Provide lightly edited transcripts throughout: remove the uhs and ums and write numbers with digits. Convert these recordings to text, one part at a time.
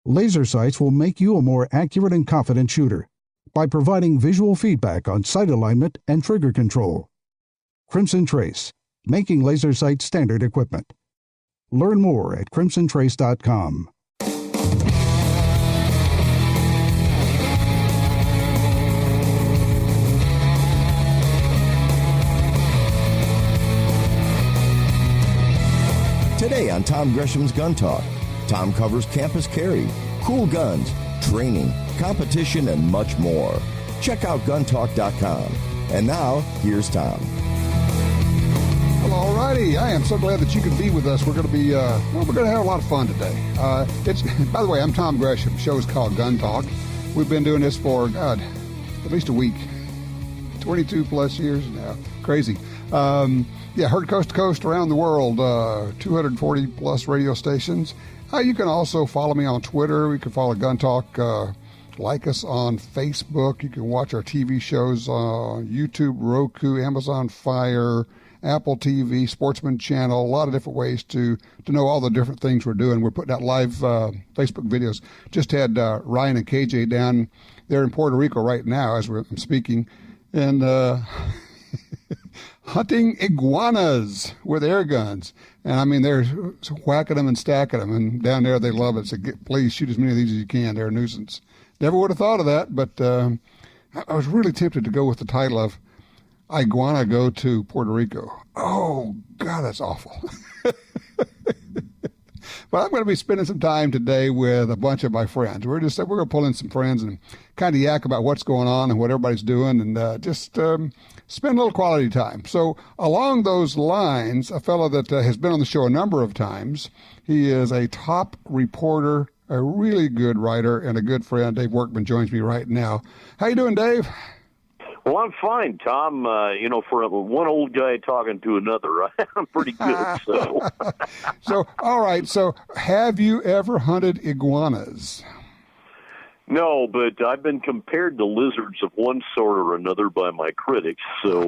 Laser sights will make you a more accurate and confident shooter by providing visual feedback on sight alignment and trigger control. Crimson Trace, making laser sight standard equipment. Learn more at crimsontrace.com. Today on Tom Gresham's Gun Talk, Tom covers campus carry, cool guns, training, competition, and much more. Check out guntalk.com. And now, here's Tom. Well, all righty. I am so glad that you could be with us. We're going to be, we're going to have a lot of fun today. By the way, I'm Tom Gresham. The show is called Gun Talk. We've been doing this for, at least a week. 22 plus years now. Crazy. Heard coast to coast around the world, 240 plus radio stations. You can also follow me on Twitter. You can follow Gun Talk. Like us on Facebook. You can watch our TV shows on YouTube, Roku, Amazon Fire, Apple TV, Sportsman Channel, a lot of different ways to know all the different things we're doing. We're putting out live Facebook videos. Just had Ryan and KJ down there in Puerto Rico right now as I'm speaking, and hunting iguanas with air guns. And I mean, they're whacking them and stacking them, and down there they love it. So please shoot as many of these as you can. They're a nuisance. Never would have thought of that, but I was really tempted to go with the title of Iguana Go to Puerto Rico. Oh, God, that's awful. But I'm going to be spending some time today with a bunch of my friends. We're going to pull in some friends and kind of yak about what's going on and what everybody's doing, and just spend a little quality time. So along those lines, a fellow that has been on the show a number of times, he is a top reporter, a really good writer, and a good friend. Dave Workman joins me right now. How you doing, Dave? Well, I'm fine, Tom. For one old guy talking to another, I'm pretty good. So, all right. So, have you ever hunted iguanas? No, but I've been compared to lizards of one sort or another by my critics. So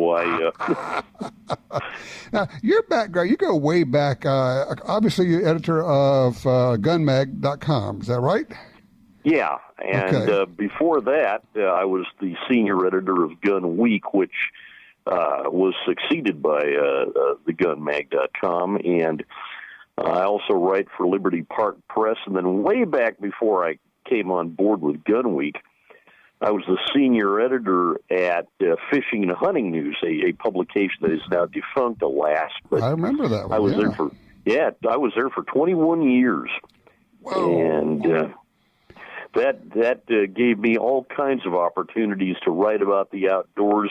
Now, your background, you go way back. Obviously, you're editor of gunmag.com. Is that right? Yeah, and okay. Before that, I was the senior editor of Gun Week, which was succeeded by the gunmag.com, and I also write for Liberty Park Press, and then way back before I came on board with Gun Week, I was the senior editor at Fishing and Hunting News, a publication that is now defunct, alas. But I remember that one. I was I was there for 21 years. Whoa. And that gave me all kinds of opportunities to write about the outdoors.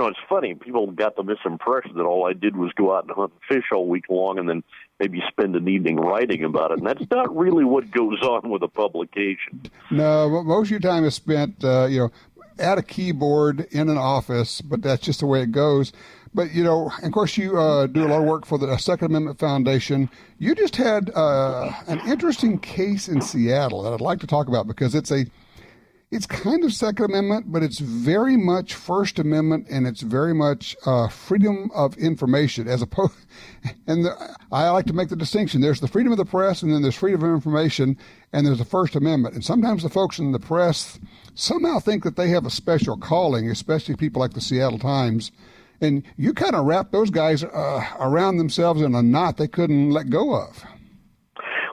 It's funny. People got the misimpression that all I did was go out and hunt and fish all week long and then maybe spend an evening writing about it. And that's not really what goes on with a publication. No, most of your time is spent, at a keyboard in an office, but that's just the way it goes. But, of course, you do a lot of work for the Second Amendment Foundation. You just had an interesting case in Seattle that I'd like to talk about because it's kind of Second Amendment, but it's very much First Amendment, and it's very much freedom of information as opposed. And I like to make the distinction. There's the freedom of the press, and then there's freedom of information, and there's the First Amendment. And sometimes the folks in the press somehow think that they have a special calling, especially people like the Seattle Times. And you kind of wrap those guys around themselves in a knot they couldn't let go of.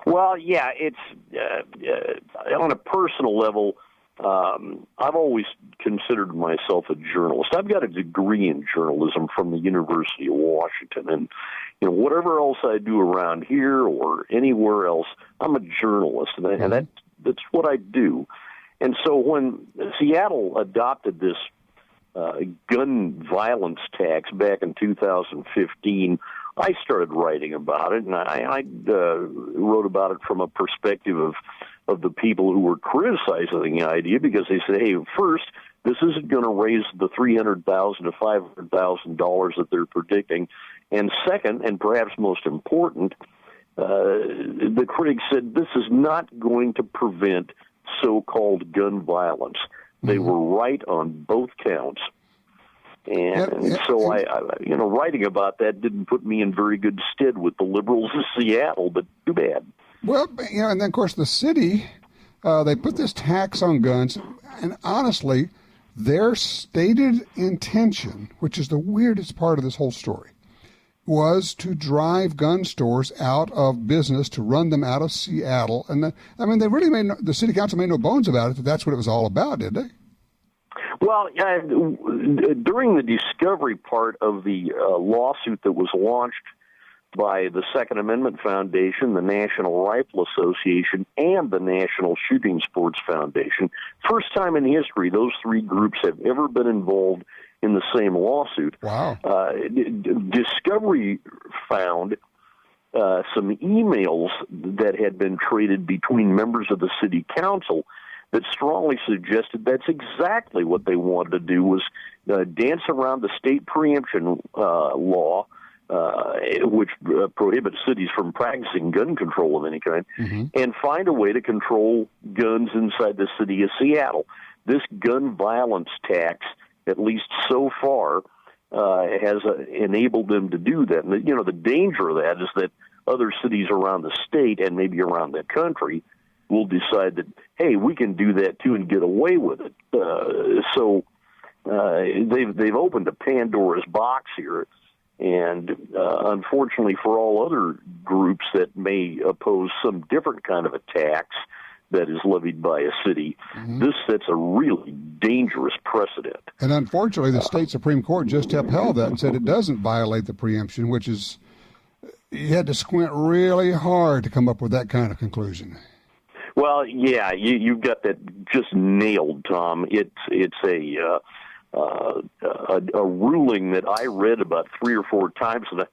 Well, yeah, it's on a personal level. I've always considered myself a journalist. I've got a degree in journalism from the University of Washington, and whatever else I do around here or anywhere else, I'm a journalist, and that's what I do. And so when Seattle adopted this gun violence tax back in 2015, I started writing about it, and I wrote about it from a perspective of the people who were criticizing the idea because they said, hey, first, this isn't going to raise the $300,000 to $500,000 that they're predicting. And second, and perhaps most important, the critics said this is not going to prevent so-called gun violence. They were right on both counts. And so I writing about that didn't put me in very good stead with the liberals of Seattle, but too bad. Well, and then, of course, the city, they put this tax on guns, and honestly, their stated intention, which is the weirdest part of this whole story, was to drive gun stores out of business, to run them out of Seattle. And, they really the city council made no bones about it, that that's what it was all about, did they? Well, during the discovery part of the lawsuit that was launched by the Second Amendment Foundation, the National Rifle Association, and the National Shooting Sports Foundation. First time in history those three groups have ever been involved in the same lawsuit. Wow. Discovery found some emails that had been traded between members of the city council that strongly suggested that's exactly what they wanted to do, was dance around the state preemption law, which prohibits cities from practicing gun control of any kind, and find a way to control guns inside the city of Seattle. This gun violence tax, at least so far, has enabled them to do that. And, the danger of that is that other cities around the state and maybe around the country will decide that, hey, we can do that too and get away with it. So they've opened a Pandora's box here. And unfortunately for all other groups that may oppose some different kind of a tax that is levied by a city, this sets a really dangerous precedent. And unfortunately, the state Supreme Court just upheld that and said it doesn't violate the preemption, which is, you had to squint really hard to come up with that kind of conclusion. Well, yeah, you've got that just nailed, Tom. It's a ruling that I read about 3 or 4 times, and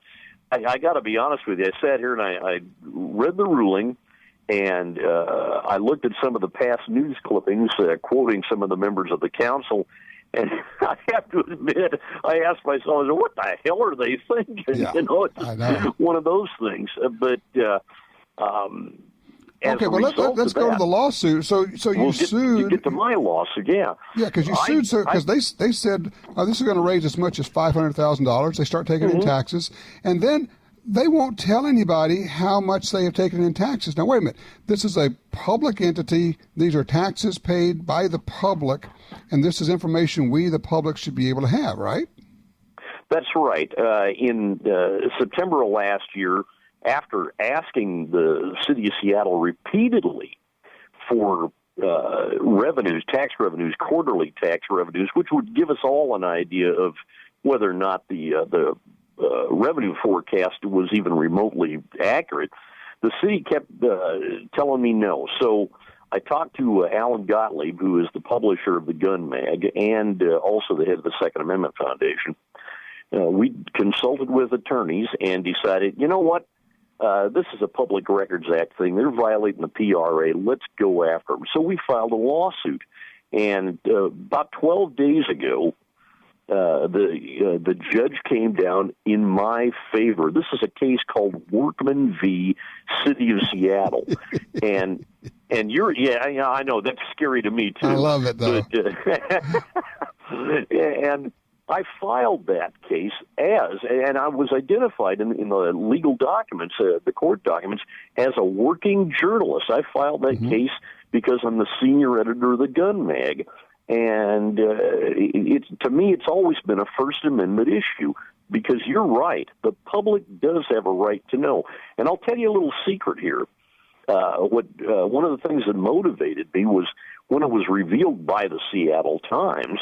I got to be honest with you. I sat here and I read the ruling, and I looked at some of the past news clippings quoting some of the members of the council, and I have to admit, I asked myself, what the hell are they thinking? Yeah, it's one of those things. But okay, well, let's go to the lawsuit. So you sued. You get to my lawsuit, yeah. Yeah, because you sued because they said this is going to raise as much as $500,000. They start taking in taxes, and then they won't tell anybody how much they have taken in taxes. Now, wait a minute. This is a public entity. These are taxes paid by the public, and this is information we, the public, should be able to have, right? That's right. In September of last year, after asking the city of Seattle repeatedly for tax revenues, quarterly tax revenues, which would give us all an idea of whether or not the revenue forecast was even remotely accurate, the city kept telling me no. So I talked to Alan Gottlieb, who is the publisher of the Gun Mag and also the head of the Second Amendment Foundation. We consulted with attorneys and decided, you know what? This is a Public Records Act thing. They're violating the PRA. Let's go after them. So we filed a lawsuit. And about 12 days ago, the judge came down in my favor. This is a case called Workman v. City of Seattle. and I know, that's scary to me, too. I love it, though. But, and I filed that case and I was identified in the legal documents, the court documents, as a working journalist. I filed that case because I'm the senior editor of the Gun Mag. And to me, it's always been a First Amendment issue because you're right. The public does have a right to know. And I'll tell you a little secret here. One of the things that motivated me was when it was revealed by the Seattle Times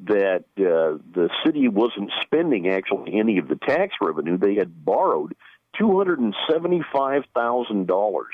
that the city wasn't spending actually any of the tax revenue. They had borrowed $275,000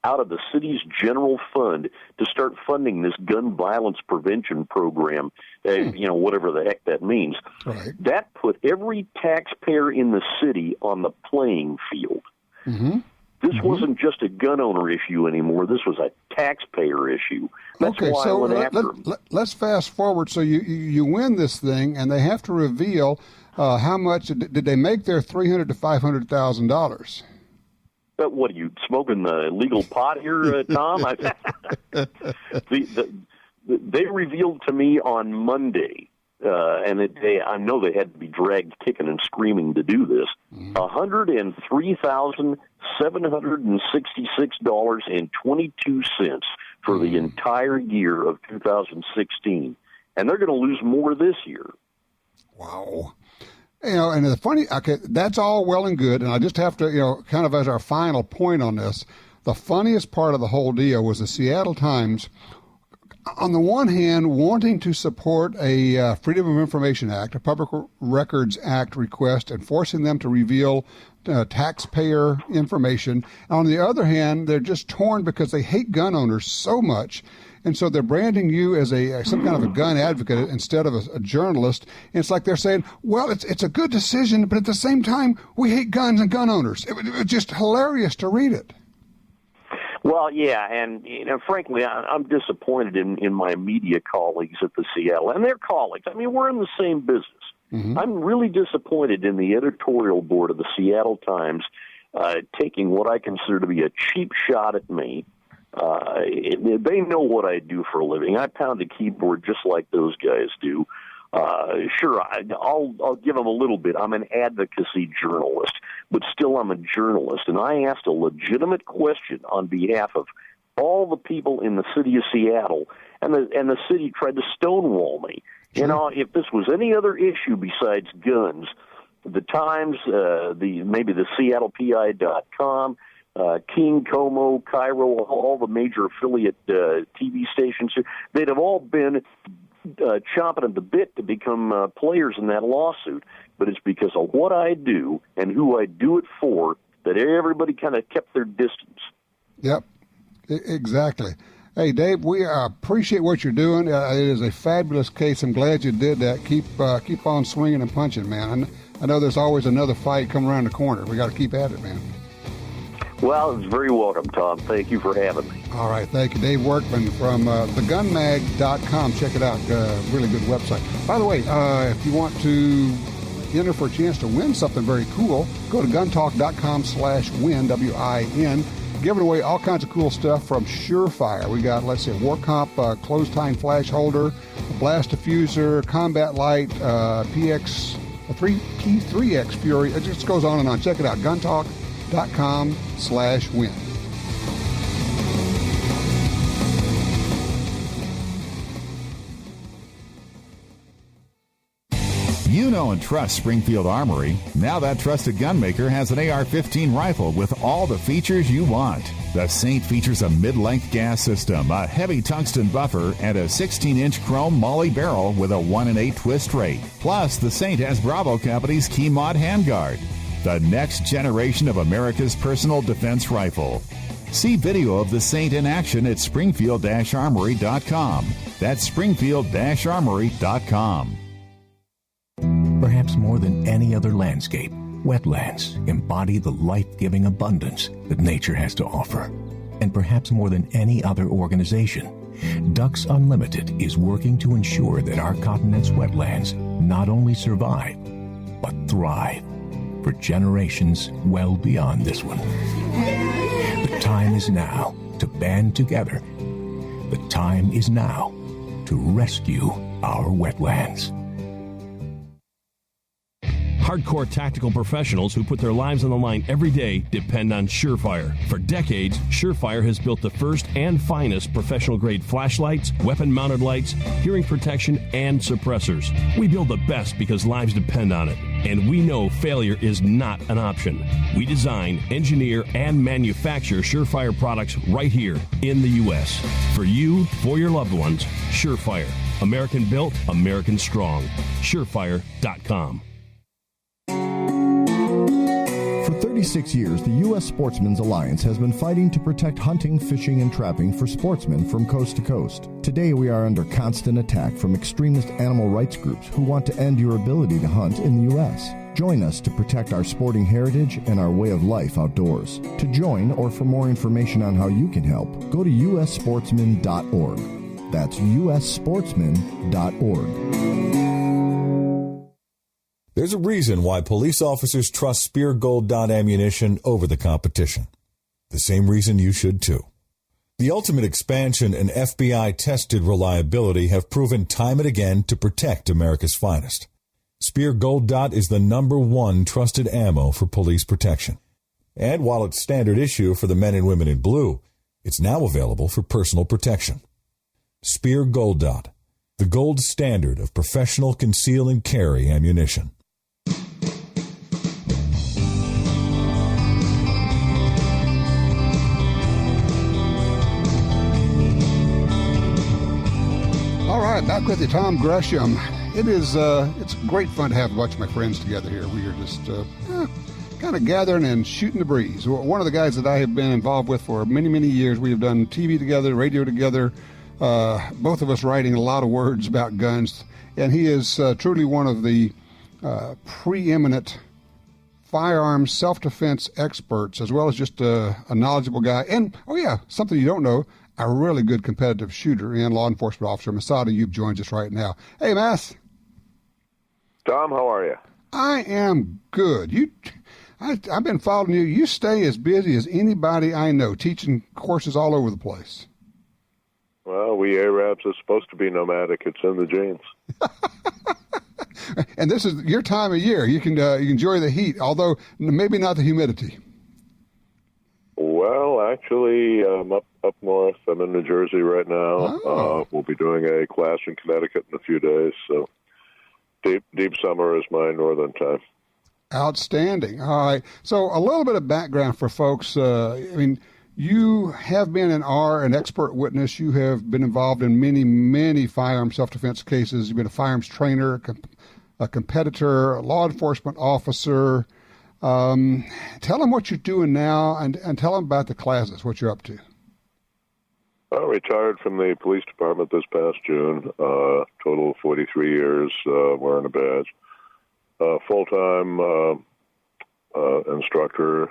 out of the city's general fund to start funding this gun violence prevention program, whatever the heck that means. Right. That put every taxpayer in the city on the playing field. This wasn't just a gun owner issue anymore. This was a taxpayer issue. That's why I went after them. Let's fast forward. So you win this thing, and they have to reveal how much did they make their $300,000 to $500,000. But what are you smoking the legal pot here, Tom? They revealed to me on Monday, and I know they had to be dragged kicking and screaming to do this. $766.22 for the entire year of 2016. And they're going to lose more this year. Wow. And the funny, okay, that's all well and good. And I just have to, kind of as our final point on this, the funniest part of the whole deal was the Seattle Times, on the one hand, wanting to support a Freedom of Information Act, a Public Records Act request, and forcing them to reveal taxpayer information. On the other hand, they're just torn because they hate gun owners so much. And so they're branding you as some kind of a gun advocate instead of a journalist. And it's like they're saying, well, it's a good decision, but at the same time, we hate guns and gun owners. It was just hilarious to read it. Well, yeah, and frankly, I'm disappointed in my media colleagues at the Seattle, and their colleagues. I mean, we're in the same business. Mm-hmm. I'm really disappointed in the editorial board of the Seattle Times taking what I consider to be a cheap shot at me. They know what I do for a living. I pound a keyboard just like those guys do. Sure, I'll give them a little bit. I'm an advocacy journalist, but still I'm a journalist. And I asked a legitimate question on behalf of all the people in the city of Seattle, and the city tried to stonewall me. Sure. If this was any other issue besides guns, the Times, maybe the SeattlePI.com, King, Como, Cairo, all the major affiliate TV stations, they'd have all been chomping at the bit to become players in that lawsuit. But it's because of what I do and who I do it for that everybody kind of kept their distance. Yep, exactly. Hey, Dave, we appreciate what you're doing. It is a fabulous case. I'm glad you did that. Keep on swinging and punching, man. I know there's always another fight coming around the corner. We got to keep at it, man. Well, it's very welcome, Tom. Thank you for having me. All right. Thank you. Dave Workman from thegunmag.com. Check it out. Really good website. By the way, if you want to enter for a chance to win something very cool, go to guntalk.com/win, WIN. Giving away all kinds of cool stuff from Surefire. We got, let's see, a Warcomp closed-time flash holder, a blast diffuser, combat light, P3X Fury. It just goes on and on. Check it out. guntalk.com/win. You know and trust Springfield Armory. Now that trusted gunmaker has an AR-15 rifle with all the features you want. The Saint features a mid-length gas system, a heavy tungsten buffer, and a 16-inch chrome Molly barrel with a 1-in-8 twist rate. Plus, the Saint has Bravo Company's key mod Handguard, the next generation of America's personal defense rifle. See video of the Saint in action at Springfield-Armory.com. That's Springfield-Armory.com. Perhaps more than any other landscape, wetlands embody the life-giving abundance that nature has to offer. And perhaps more than any other organization, Ducks Unlimited is working to ensure that our continent's wetlands not only survive, but thrive for generations well beyond this one. The time is now to band together. The time is now to rescue our wetlands. Hardcore tactical professionals who put their lives on the line every day depend on Surefire. For decades, Surefire has built the first and finest professional-grade flashlights, weapon-mounted lights, hearing protection, and suppressors. We build the best because lives depend on it, and we know failure is not an option. We design, engineer, and manufacture Surefire products right here in the U.S. For you, for your loved ones, Surefire. American built, American strong. Surefire.com. For 36 years, the U.S. Sportsmen's Alliance has been fighting to protect hunting, fishing, and trapping for sportsmen from coast to coast. Today, we are under constant attack from extremist animal rights groups who want to end your ability to hunt in the U.S. Join us to protect our sporting heritage and our way of life outdoors. To join or for more information on how you can help, go to ussportsman.org. That's ussportsman.org. There's a reason why police officers trust Spear Gold Dot Ammunition over the competition. The same reason you should too. The ultimate expansion and FBI-tested reliability have proven time and again to protect America's finest. Spear Gold Dot is the #1 trusted ammo for police protection. And while it's standard issue for the men and women in blue, it's now available for personal protection. Speer Gold Dot, the gold standard of professional conceal and carry ammunition. All right, back with you, Tom Gresham. It's great fun to have a bunch of my friends together here. We are just kind of gathering and shooting the breeze. One of the guys that I have been involved with for many, many years, we have done TV together, radio together, both of us writing a lot of words about guns, and he is truly one of the preeminent firearms self-defense experts, as well as just a knowledgeable guy. And, oh yeah, something you don't know, a really good competitive shooter and law enforcement officer. Masada Ayub joins us right now. Hey, Mas. Tom, how are you? I am good. I've been following you. You stay as busy as anybody I know, teaching courses all over the place. Well, we Arabs are supposed to be nomadic. It's in the genes. And this is your time of year. You can enjoy the heat, although maybe not the humidity. Well, actually, I'm up north. I'm in New Jersey right now. Oh. We'll be doing a class in Connecticut in a few days. So deep summer is my northern time. Outstanding. All right. So a little bit of background for folks. You have been and are an expert witness. You have been involved in many, many firearm self-defense cases. You've been a firearms trainer, a competitor, a law enforcement officer. Tell them what you're doing now and tell them about the classes, what you're up to. I retired from the police department this past June. Total of 43 years wearing a badge. Full-time instructor,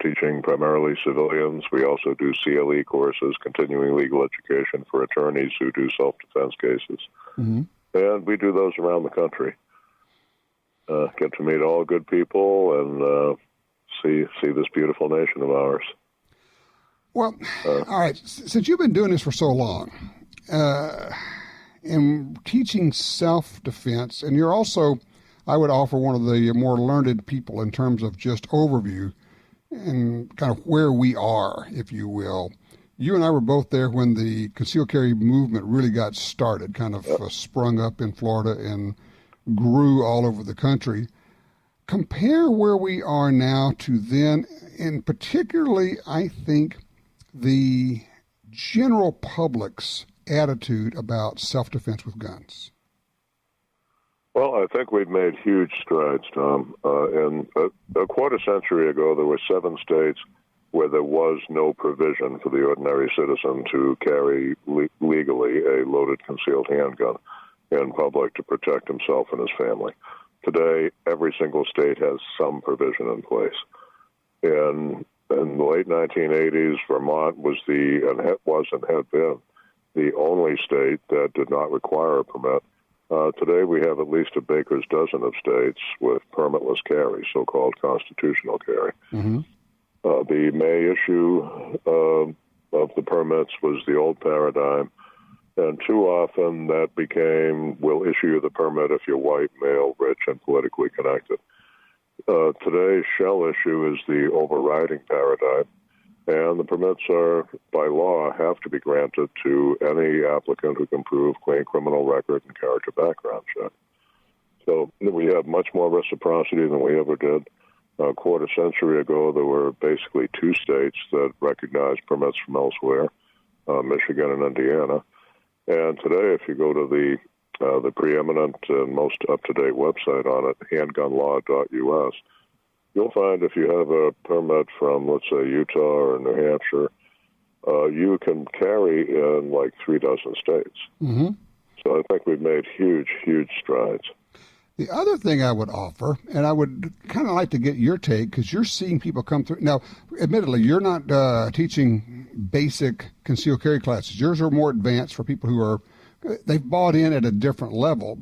teaching primarily civilians. We also do CLE courses, continuing legal education for attorneys who do self-defense cases. Mm-hmm. And we do those around the country. Get to meet all good people and see this beautiful nation of ours. Well, all right. Since you've been doing this for so long, and teaching self-defense, and you're also, I would offer, one of the more learned people in terms of just overview and kind of where we are, if you will. You and I were both there when the concealed carry movement really got started, kind of sprung up in Florida and grew all over the country. Compare where we are now to then, and particularly, I think, the general public's attitude about self-defense with guns. Well, I think we've made huge strides, Tom. And a quarter century ago, there were 7 states where there was no provision for the ordinary citizen to carry legally a loaded concealed handgun in public to protect himself and his family. Today, every single state has some provision in place. In the late 1980s, Vermont was and had been the only state that did not require a permit. Today, we have at least a baker's dozen of states with permitless carry, so-called constitutional carry. Mm-hmm. The May issue of the permits was the old paradigm, and too often that became, we'll issue you the permit if you're white, male, rich, and politically connected. Today's shell issue is the overriding paradigm, and the permits are, by law, have to be granted to any applicant who can prove clean criminal record and character background check. So we have much more reciprocity than we ever did. A quarter century ago, there were basically 2 states that recognized permits from elsewhere, Michigan and Indiana. And today, if you go to the preeminent and most up-to-date website on it, handgunlaw.us, you'll find if you have a permit from, let's say, Utah or New Hampshire, you can carry in like 3 dozen states. Mm-hmm. So I think we've made huge, huge strides. The other thing I would offer, and I would kind of like to get your take, because you're seeing people come through. Now, admittedly, you're not teaching basic concealed carry classes. Yours are more advanced for people who are, they've bought in at a different level.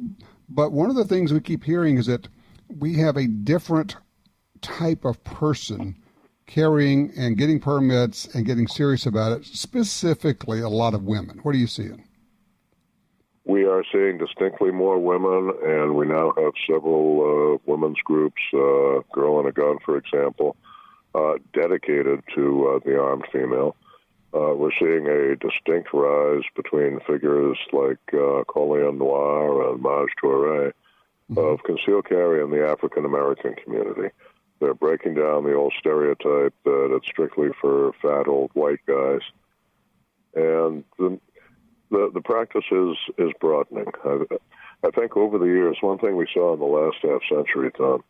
But one of the things we keep hearing is that we have a different type of person carrying and getting permits and getting serious about it, specifically a lot of women. What are you seeing? We are seeing distinctly more women, and we now have several women's groups, Girl and a Gun, for example. dedicated to the armed female. We're seeing a distinct rise between figures like Colleen Noir and Maj Touré of concealed carry in the African American community. They're breaking down the old stereotype that it's strictly for fat old white guys, and the practice is broadening. I think over the years, one thing we saw in the last half century, Tom,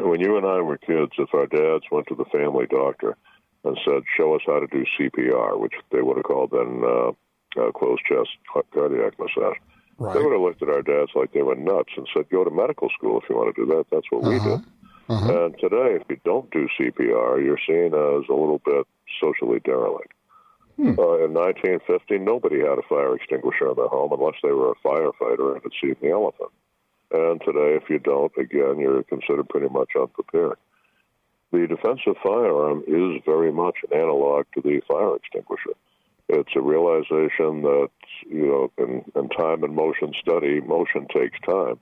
when you and I were kids, if our dads went to the family doctor and said, "Show us how to do CPR," which they would have called then closed chest cardiac massage. Right. They would have looked at our dads like they were nuts and said, "Go to medical school if you want to do that." That's what we did. And today, if you don't do CPR, you're seen as a little bit socially derelict. In 1950, nobody had a fire extinguisher in their home unless they were a firefighter and had seen the elephant. And today, if you don't, again, you're considered pretty much unprepared. The defensive firearm is very much an analog to the fire extinguisher. It's a realization that, in time and motion study, motion takes time.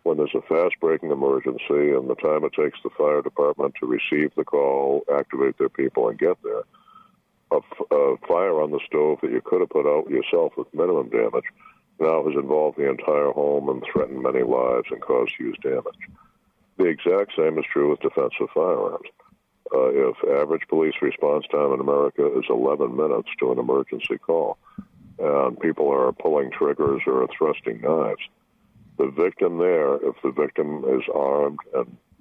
When there's a fast-breaking emergency and the time it takes the fire department to receive the call, activate their people, and get there, a fire on the stove that you could have put out yourself with minimum damage now has involved the entire home and threatened many lives and caused huge damage. The exact same is true with defensive firearms. If average police response time in America is 11 minutes to an emergency call, and people are pulling triggers or thrusting knives, the victim there, if the victim is armed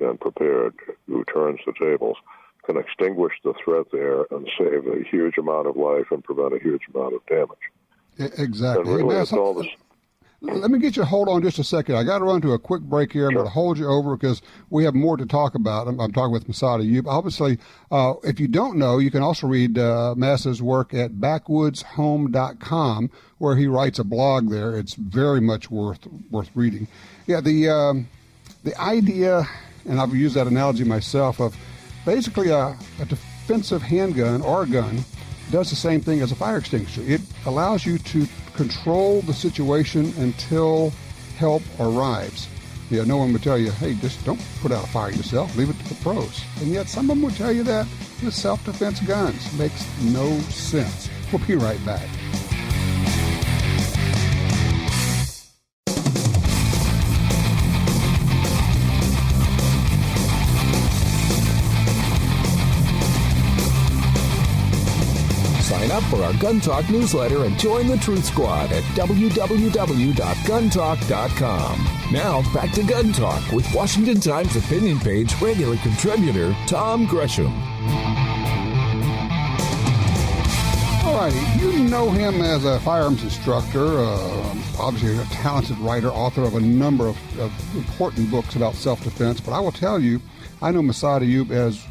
and prepared, who turns the tables, can extinguish the threat there and save a huge amount of life and prevent a huge amount of damage. Exactly. And really, let me get you, hold on just a second. I got to run to a quick break here. I'm going to hold you over because we have more to talk about. I'm talking with Masada Ayub. Obviously, if you don't know, you can also read Massa's work at backwoodshome.com, where he writes a blog there. It's very much worth reading. Yeah, the idea, and I've used that analogy myself, of basically a defensive handgun or a gun does the same thing as a fire extinguisher. It allows you to control the situation until help arrives. No one would tell you, "Hey, just don't put out a fire yourself. Leave it to the pros." And yet some of them would tell you that with self-defense guns. Makes no sense. We'll be right back. Sign up for our Gun Talk newsletter and join the Truth Squad at www.guntalk.com. Now, back to Gun Talk with Washington Times opinion page regular contributor Tom Gresham. All righty. You know him as a firearms instructor, obviously a talented writer, author of a number of important books about self-defense. But I will tell you, I know Masada Ayub as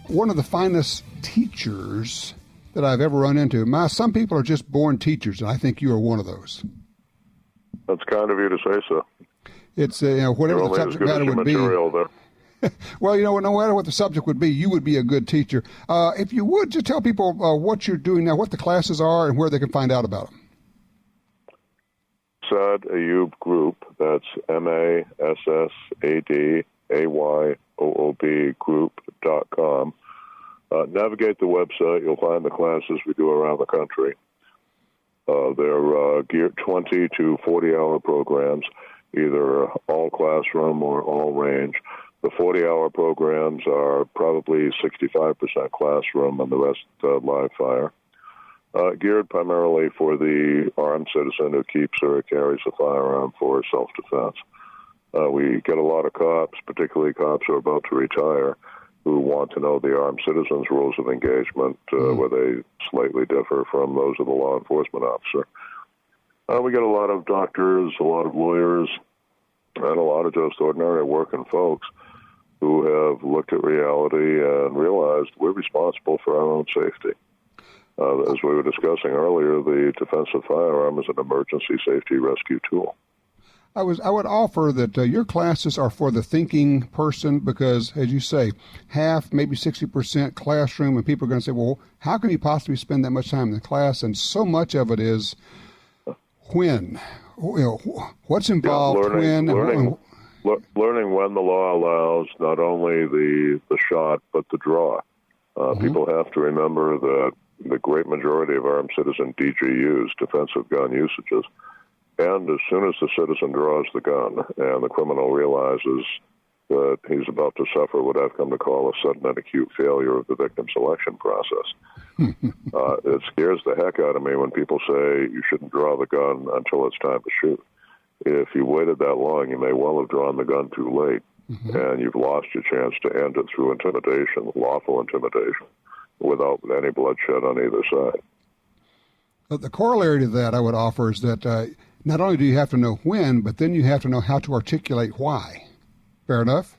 one of the finest teachers that I've ever run into. Some people are just born teachers, and I think you are one of those. That's kind of you to say so. It's whatever the subject matter would be. Well, no matter what the subject would be, you would be a good teacher. If you would, just tell people what you're doing now, what the classes are, and where they can find out about them. Masada Ayub Group. That's MASSADAYOOB Group.com. Navigate the website. You'll find the classes we do around the country. They're geared 20 to 40-hour programs, either all classroom or all range. The 40-hour programs are probably 65% classroom and the rest live fire. Geared primarily for the armed citizen who keeps or carries a firearm for self-defense. We get a lot of cops, particularly cops who are about to retire, who want to know the armed citizens' rules of engagement, where they slightly differ from those of the law enforcement officer. We get a lot of doctors, a lot of lawyers, and a lot of just ordinary working folks who have looked at reality and realized we're responsible for our own safety. As we were discussing earlier, the defensive firearm is an emergency safety rescue tool. I would offer that your classes are for the thinking person because, as you say, half, maybe 60% classroom, and people are going to say, well, how can you possibly spend that much time in the class? And so much of it is when. What's involved, learning learning when the law allows not only the shot but the draw. People have to remember that the great majority of armed citizen DGUs, defensive gun usages, and as soon as the citizen draws the gun and the criminal realizes that he's about to suffer what I've come to call a sudden and acute failure of the victim selection process, it scares the heck out of me when people say you shouldn't draw the gun until it's time to shoot. If you waited that long, you may well have drawn the gun too late, and you've lost your chance to end it through intimidation, lawful intimidation, without any bloodshed on either side. But the corollary to that I would offer is that not only do you have to know when, but then you have to know how to articulate why. Fair enough?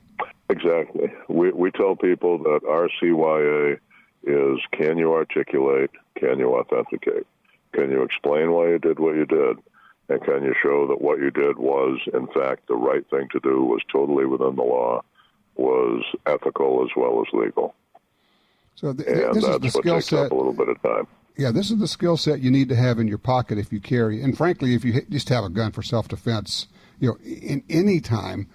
Exactly. We tell people that our CYA is, can you articulate, can you authenticate? Can you explain why you did what you did? And can you show that what you did was, in fact, the right thing to do, was totally within the law, was ethical as well as legal? So this and is that's the what skill takes set. up a little bit of time. Yeah, this is the skill set you need to have in your pocket if you carry. And frankly, if you just have a gun for self-defense, in any time.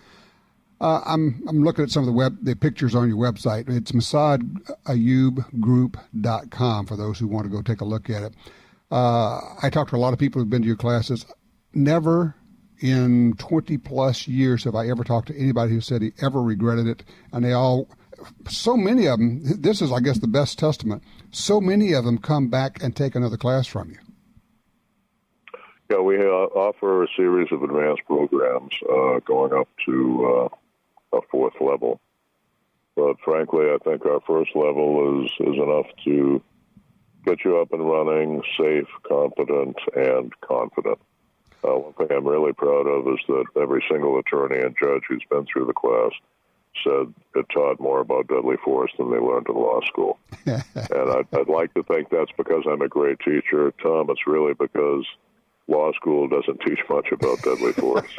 I'm looking at some of the pictures on your website. It's MassadAyoubGroup.com for those who want to go take a look at it. I talked to a lot of people who've been to your classes. Never in 20-plus years have I ever talked to anybody who said he ever regretted it. And so many of them, this is, I guess, the best testament, so many of them come back and take another class from you. Yeah, we offer a series of advanced programs going up to a fourth level. But frankly, I think our first level is enough to get you up and running, safe, competent, and confident. One thing I'm really proud of is that every single attorney and judge who's been through the class said it taught more about deadly force than they learned in law school. And I'd like to think that's because I'm a great teacher. Tom, it's really because law school doesn't teach much about deadly force.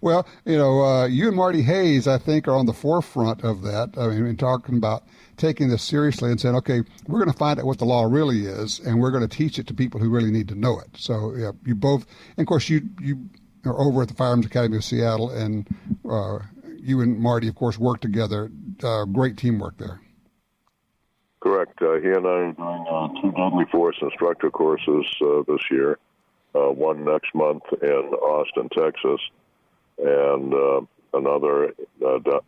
Well, you and Marty Hayes, I think, are on the forefront of that. I mean, talking about taking this seriously and saying, okay, we're going to find out what the law really is, and we're going to teach it to people who really need to know it. So, yeah, you both, and of course, you are over at the Firearms Academy of Seattle, and you and Marty, of course, work together. Great teamwork there. Correct. He and I are doing 2 deadly force instructor courses this year. One next month in Austin, Texas, and another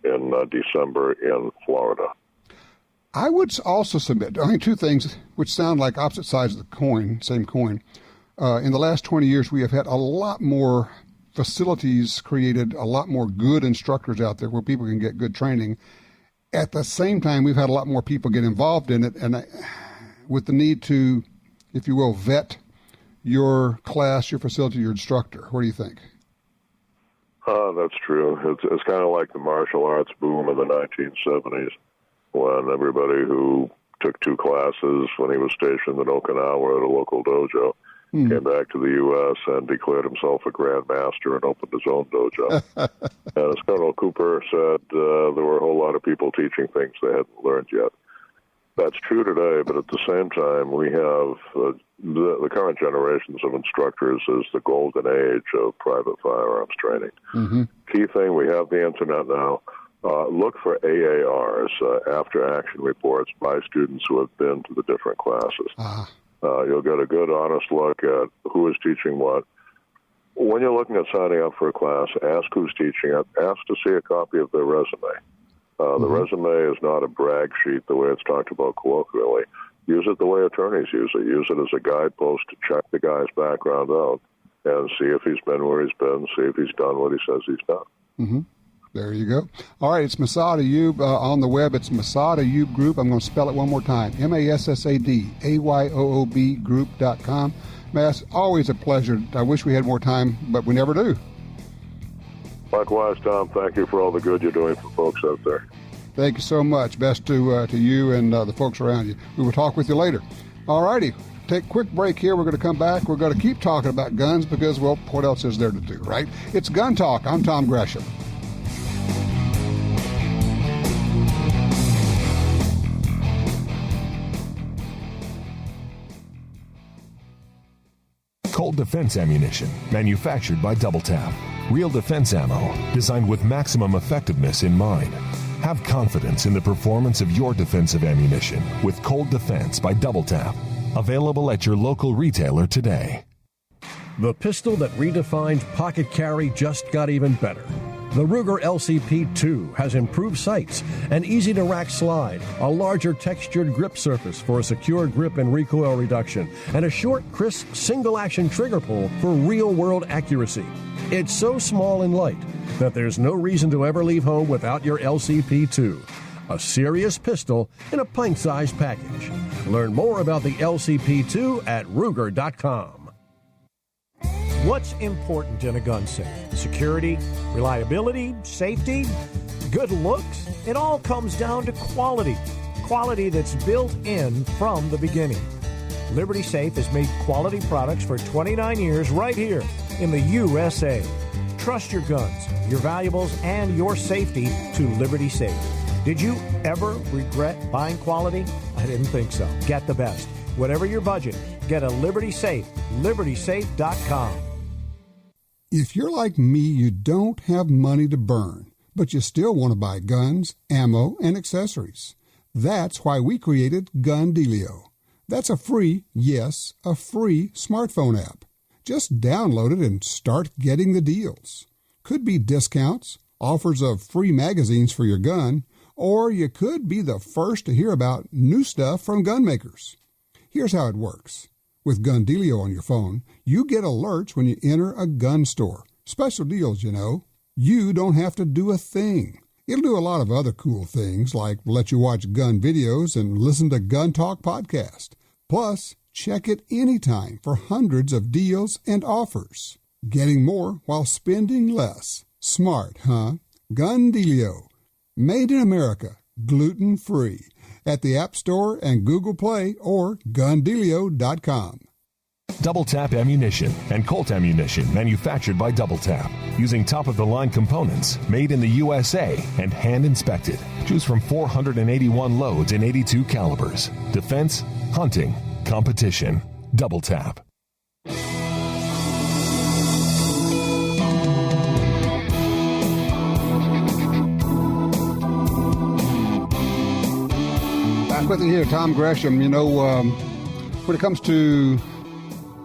in December in Florida. I would also submit, 2 things which sound like opposite sides of the coin, same coin. In the last 20 years, we have had a lot more facilities created, a lot more good instructors out there where people can get good training. At the same time, we've had a lot more people get involved in it, and with the need to, if you will, vet your class, your facility, your instructor. What do you think? That's true. It's kind of like the martial arts boom in the 1970s when everybody who took 2 classes when he was stationed in Okinawa at a local dojo came back to the U.S. and declared himself a Grand Master and opened his own dojo. And as Colonel Cooper said, there were a whole lot of people teaching things they hadn't learned yet. That's true today, but at the same time, we have the current generations of instructors is the golden age of private firearms training. Key thing, we have the internet now. Look for AARs, after-action reports by students who have been to the different classes. You'll get a good, honest look at who is teaching what. When you're looking at signing up for a class, ask who's teaching it. Ask to see a copy of their resume. The resume is not a brag sheet the way it's talked about colloquially. Use it the way attorneys use it. Use it as a guidepost to check the guy's background out and see if he's been where he's been, see if he's done what he says he's done. There you go. All right, it's Massad Ayoub on the web. It's Massad Ayoub Group. I'm going to spell it one more time. MASSAD Group.com. Mass, always a pleasure. I wish we had more time, but we never do. Likewise, Tom, thank you for all the good you're doing for folks out there. Thank you so much. Best to you and the folks around you. We will talk with you later. All righty. Take a quick break here. We're going to come back. We're going to keep talking about guns because, well, what else is there to do, right? It's Gun Talk. I'm Tom Gresham. Cold Defense Ammunition, manufactured by Doubletap. Real defense ammo, designed with maximum effectiveness in mind. Have confidence in the performance of your defensive ammunition with Cold Defense by Doubletap. Available at your local retailer today. The pistol that redefines pocket carry just got even better. The Ruger LCP-2 has improved sights, an easy-to-rack slide, a larger textured grip surface for a secure grip and recoil reduction, and a short, crisp, single-action trigger pull for real-world accuracy. It's so small and light that there's no reason to ever leave home without your LCP-2. A serious pistol in a pint-sized package. Learn more about the LCP-2 at Ruger.com. What's important in a gun safe? Security, reliability, safety, good looks? It all comes down to quality. Quality that's built in from the beginning. Liberty Safe has made quality products for 29 years right here in the USA. Trust your guns, your valuables, and your safety to Liberty Safe. Did you ever regret buying quality? I didn't think so. Get the best. Whatever your budget, get a Liberty Safe. LibertySafe.com. If you're like me, you don't have money to burn, but you still want to buy guns, ammo, and accessories. That's why we created GunDealio. That's a free, yes, a free smartphone app. Just download it and start getting the deals. Could be discounts, offers of free magazines for your gun, or you could be the first to hear about new stuff from gun makers. Here's how it works. With GunDealio on your phone, you get alerts when you enter a gun store. Special deals, you know. You don't have to do a thing. It'll do a lot of other cool things, like let you watch gun videos and listen to Gun Talk podcast. Plus, check it anytime for hundreds of deals and offers. Getting more while spending less. Smart, huh? GunDealio. Made in America. Gluten-free. At the App Store and Google Play or GunDealio.com. Doubletap Ammunition and Colt Ammunition, manufactured by Doubletap, using top-of-the-line components, made in the USA and hand-inspected. Choose from 481 loads in 82 calibers. Defense, hunting, competition. Doubletap. Back with you here, Tom Gresham. You know, when it comes to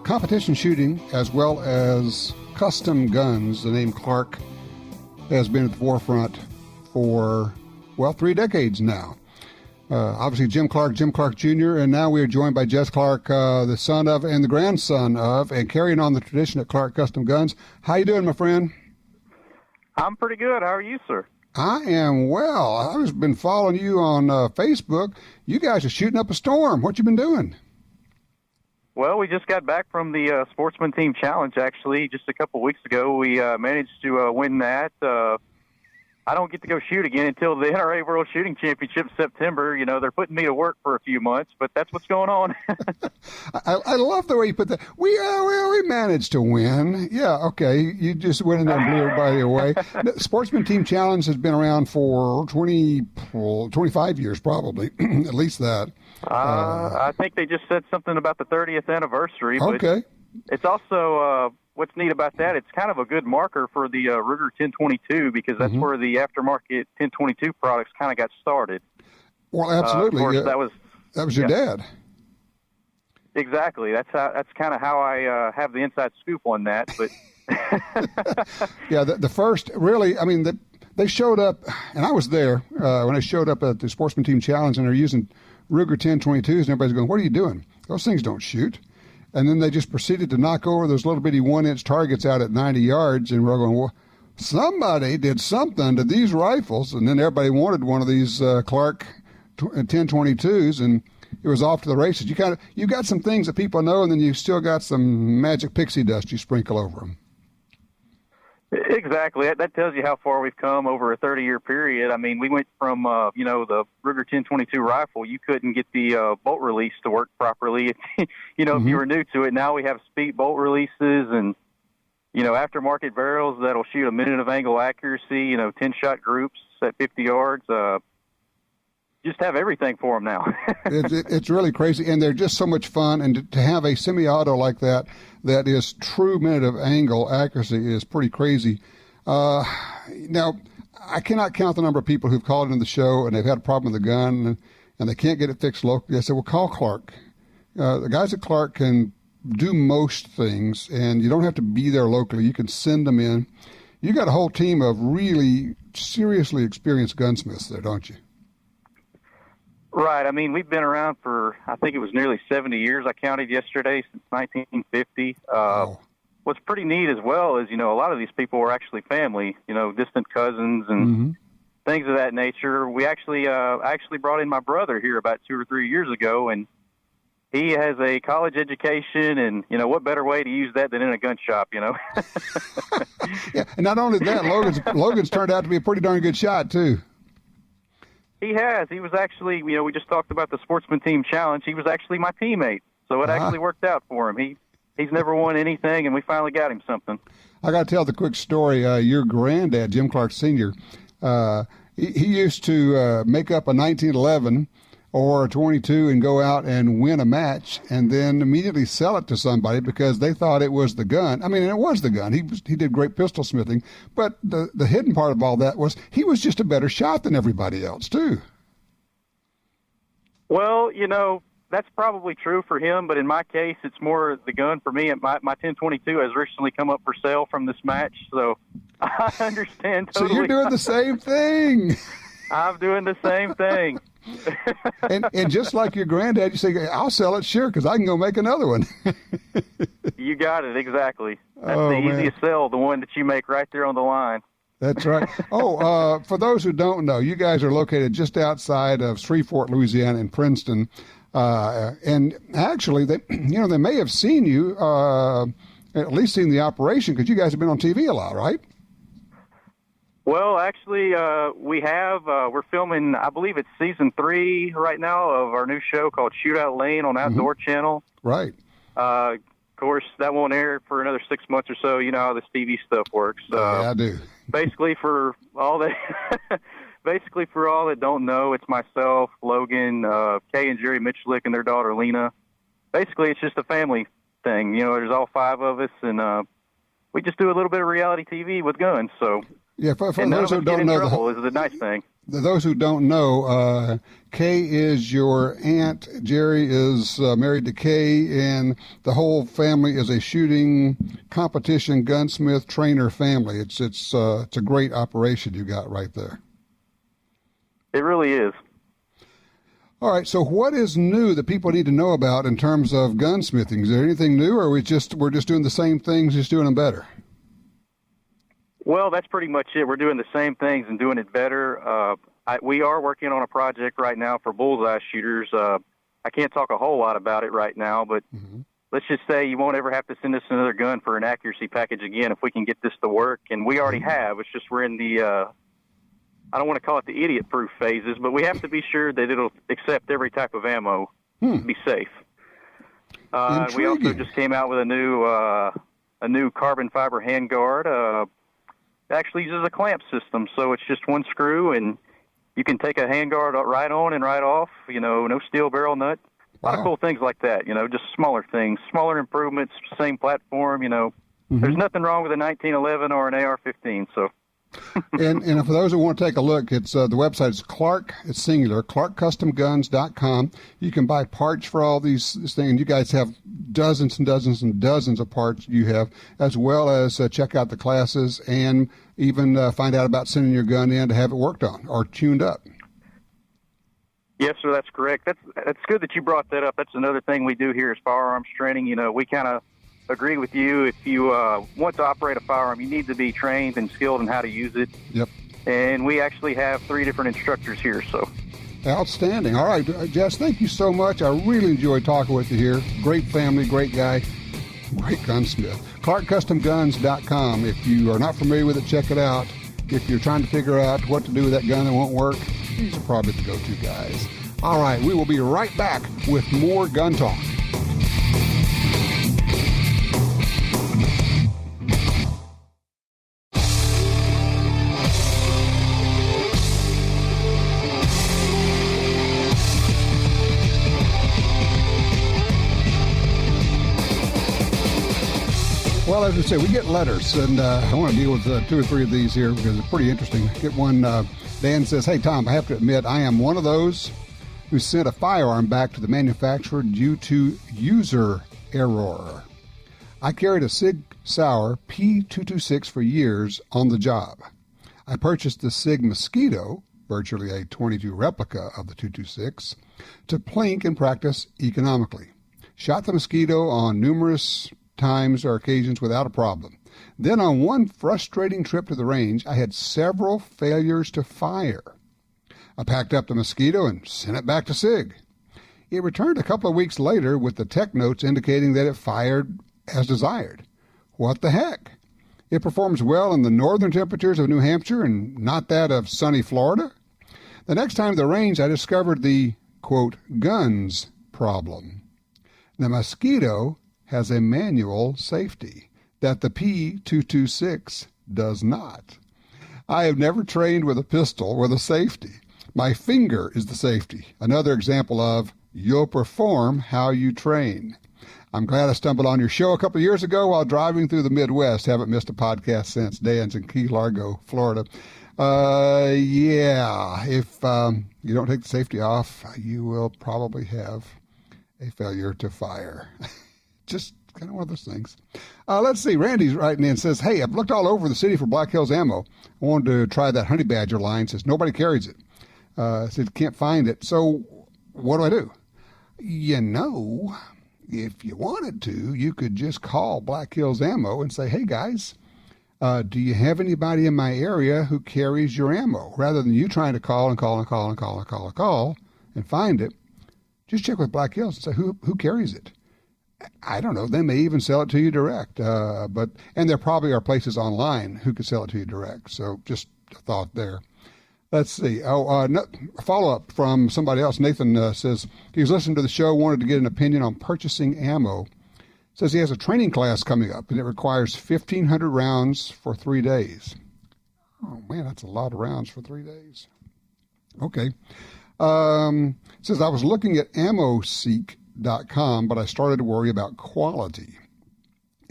competition shooting as well as custom guns, the name Clark has been at the forefront for, 3 decades now. Obviously, Jim Clark Jr., and now we are joined by Jess Clark, the son of and the grandson of, and carrying on the tradition at Clark Custom Guns. How you doing, my friend? I'm pretty good. How are you, sir? I am well. I've been following you on Facebook. You guys are shooting up a storm. What you been doing? Well, we just got back from the Sportsman Team Challenge, actually, just a couple weeks ago. We managed to win that. I don't get to go shoot again until the NRA World Shooting Championship in September. You know, they're putting me to work for a few months, but that's what's going on. I love the way you put that. We managed to win. Yeah, okay. You just went in there and blew everybody away. The Sportsman Team Challenge has been around for 25 years, probably, at least that. I think they just said something about the 30th anniversary. But okay. It's also what's neat about that, it's kind of a good marker for the Ruger 1022 because that's where the aftermarket 1022 products kind of got started. Well, absolutely. Of course, that was your dad. Exactly. That's kind of how I have the inside scoop on that. But yeah, the first really, I mean, they showed up, and I was there when they showed up at the Sportsman Team Challenge, and they're using Ruger 1022s, and everybody's going, "What are you doing? Those things don't shoot." And then they just proceeded to knock over those little bitty 1-inch targets out at 90 yards. And we're going, well, somebody did something to these rifles. And then everybody wanted one of these Clark 1022s, and it was off to the races. You got some things that people know, and then you still got some magic pixie dust you sprinkle over them. Exactly. That tells you how far we've come over a 30-year period. I mean, we went from, the Ruger 1022 rifle. You couldn't get the bolt release to work properly, if you were new to it. Now we have speed bolt releases and, aftermarket barrels that'll shoot a minute of angle accuracy, 10-shot groups at 50 yards. just have everything for them now. It's really crazy, and they're just so much fun. And to have a semi-auto like that is true minute of angle accuracy is pretty crazy. Now, I cannot count the number of people who've called into the show and they've had a problem with the gun and they can't get it fixed locally. I said, well, call Clark. The guys at Clark can do most things, and you don't have to be there locally. You can send them in. You got a whole team of really seriously experienced gunsmiths there, don't you? Right. I mean, we've been around for, I think it was nearly 70 years. I counted yesterday, since 1950. Wow. What's pretty neat as well is, a lot of these people were actually family, distant cousins and things of that nature. We actually brought in my brother here about 2 or 3 years ago, and he has a college education, and, what better way to use that than in a gun shop, Yeah, and not only that, Logan's turned out to be a pretty darn good shot, too. He has. He was actually, we just talked about the Sportsman Team Challenge. He was actually my teammate, so it actually worked out for him. He's never won anything, and we finally got him something. I got to tell the quick story. Your granddad, Jim Clark Sr., he used to make up a 1911 or a 22 and go out and win a match and then immediately sell it to somebody because they thought it was the gun. I mean, it was the gun. He did great pistol smithing, but the hidden part of all that was he was just a better shot than everybody else, too. Well, that's probably true for him, but in my case, it's more the gun for me. My 1022 has recently come up for sale from this match, so I understand totally. So you're doing the same thing. I'm doing the same thing. and just like your granddad, you say, I'll sell it, sure, because I can go make another one. You got it, exactly. That's the easiest sell, the one that you make right there on the line. That's right. For those who don't know, you guys are located just outside of Shreveport, Louisiana, in Princeton. And actually, they may have seen you, at least seen the operation, because you guys have been on TV a lot, right? Well, actually, we have. We're filming, I believe it's season 3 right now of our new show called Shootout Lane on Outdoor Channel. Right. Of course, that won't air for another 6 months or so. You know how this TV stuff works. Yeah, I do. Basically, for all that don't know, it's myself, Logan, Kay and Jerry Mitchell and their daughter Lena. Basically, it's just a family thing. There's all 5 of us, and we just do a little bit of reality TV with guns. So yeah, for those who don't know, is the nice thing. Those who don't know, Kay is your aunt, Jerry is married to Kay, and the whole family is a shooting competition gunsmith trainer family. It's a great operation you got right there. It really is. All right, so what is new that people need to know about in terms of gunsmithing? Is there anything new, or we're just doing the same things, just doing them better? Well, that's pretty much it. We're doing the same things and doing it better. We are working on a project right now for bullseye shooters. I can't talk a whole lot about it right now, but let's just say you won't ever have to send us another gun for an accuracy package again if we can get this to work. And we already have. It's just we're in the, I don't want to call it the idiot-proof phases, but we have to be sure that it'll accept every type of ammo to be safe. We also just came out with a new carbon fiber handguard. It actually uses a clamp system, so it's just one screw, and you can take a handguard right on and right off, no steel barrel nut. A lot of cool things like that, just smaller things, smaller improvements, same platform, There's nothing wrong with a 1911 or an AR-15, so. and for those who want to take a look, it's the website is Clark, it's singular, clarkcustomguns.com. You can buy parts for all these things. You guys have dozens and dozens and dozens of parts you have, as well as check out the classes and even find out about sending your gun in to have it worked on or tuned up. Yes, sir, that's correct. That's good that you brought that up. That's another thing we do here is firearms training. We kind of agree with you. If you want to operate a firearm, you need to be trained and skilled in how to use it. Yep. And we actually have 3 different instructors here. So. Outstanding. All right, Jess, thank you so much. I really enjoyed talking with you here. Great family, great guy, great gunsmith. ClarkCustomGuns.com. If you are not familiar with it, check it out. If you're trying to figure out what to do with that gun that won't work, these are probably the go-to guys. All right, we will be right back with more Gun Talk. Well, as I say, we get letters, and I want to deal with 2 or 3 of these here because they're pretty interesting. Get one. Dan says, "Hey, Tom, I have to admit I am one of those who sent a firearm back to the manufacturer due to user error. I carried a Sig Sauer P226 for years on the job. I purchased the Sig Mosquito, virtually a 22 replica of the 226, to plink and practice economically. Shot the Mosquito on numerous times or occasions without a problem. Then on one frustrating trip to the range, I had several failures to fire. I packed up the Mosquito and sent it back to Sig. It returned a couple of weeks later with the tech notes indicating that it fired as desired. What the heck? It performs well in the northern temperatures of New Hampshire and not that of sunny Florida. The next time at the range, I discovered the, quote, guns problem. The Mosquito has a manual safety that the P226 does not. I have never trained with a pistol with a safety. My finger is the safety. Another example of you'll perform how you train. I'm glad I stumbled on your show a couple of years ago while driving through the Midwest. Haven't missed a podcast since. Dan's in Key Largo, Florida. Yeah, if you don't take the safety off, you will probably have a failure to fire. Just kind of one of those things. Let's see. Randy's writing in, says, "Hey, I've looked all over the city for Black Hills ammo. I wanted to try that Honey Badger line. Says nobody carries it. Said can't find it. So what do I do?" You know, if you wanted to, you could just call Black Hills Ammo and say, "Hey guys, do you have anybody in my area who carries your ammo?" Rather than you trying to call and find it, just check with Black Hills and say, who carries it? I don't know. They may even sell it to you direct. And there probably are places online who could sell it to you direct. So just a thought there. Let's see. A follow-up from somebody else. Nathan says he was listening to the show, wanted to get an opinion on purchasing ammo. Says he has a training class coming up, and it requires 1,500 rounds for 3 days. Oh, man, that's a lot of rounds for 3 days. Okay. Says I was looking at AmmoSeek.com, but I started to worry about quality.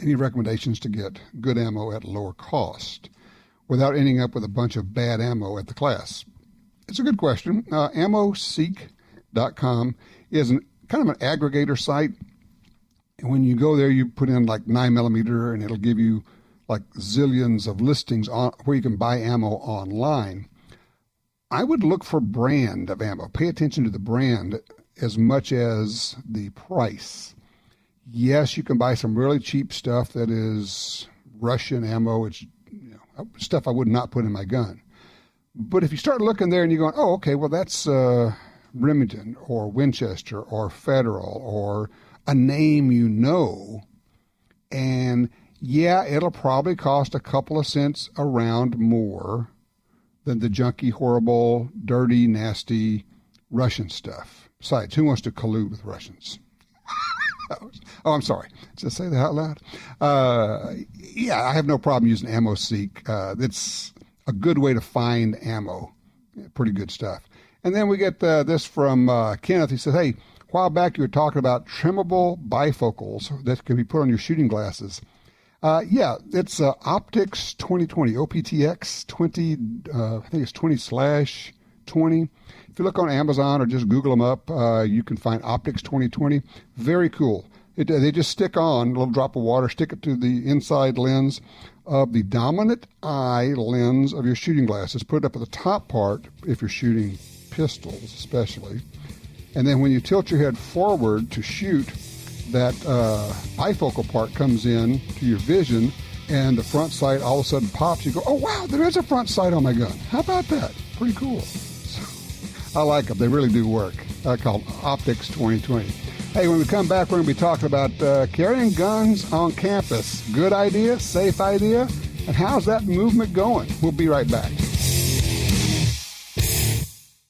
Any recommendations to get good ammo at lower cost without ending up with a bunch of bad ammo at the class? It's a good question. AmmoSeek.com is kind of an aggregator site. And when you go there, you put in like 9mm, and it'll give you like zillions of listings on where you can buy ammo online. I would look for brand of ammo. Pay attention to the brand as much as the price. Yes, you can buy some really cheap stuff that is Russian ammo. It's stuff I would not put in my gun. But if you start looking there and you're going, oh, okay, well, that's Remington or Winchester or Federal or a name you know, and yeah, it'll probably cost a couple of cents a round more than the junky, horrible, dirty, nasty Russian stuff. Besides, who wants to collude with Russians? Oh, I'm sorry. Just say that out loud. Yeah, I have no problem using AmmoSeek. It's a good way to find ammo. Yeah, pretty good stuff. And then we get this from Kenneth. He says, hey, a while back you were talking about trimmable bifocals that can be put on your shooting glasses. Yeah, it's Optics 2020, OPTX 20, I think it's 20/20. If you look on Amazon or just Google them up, you can find Optics 2020. Very cool. They just stick on a little drop of water, stick it to the inside lens of the dominant eye lens of your shooting glasses. Put it up at the top part if you're shooting pistols especially. And then when you tilt your head forward to shoot, that bifocal part comes in to your vision, and the front sight all of a sudden pops. You go, oh, wow, there is a front sight on my gun. How about that? Pretty cool. So, I like them. They really do work. Called Optics 2020. Hey, when we come back, we're going to be talking about carrying guns on campus. Good idea? Safe idea? And how's that movement going? We'll be right back.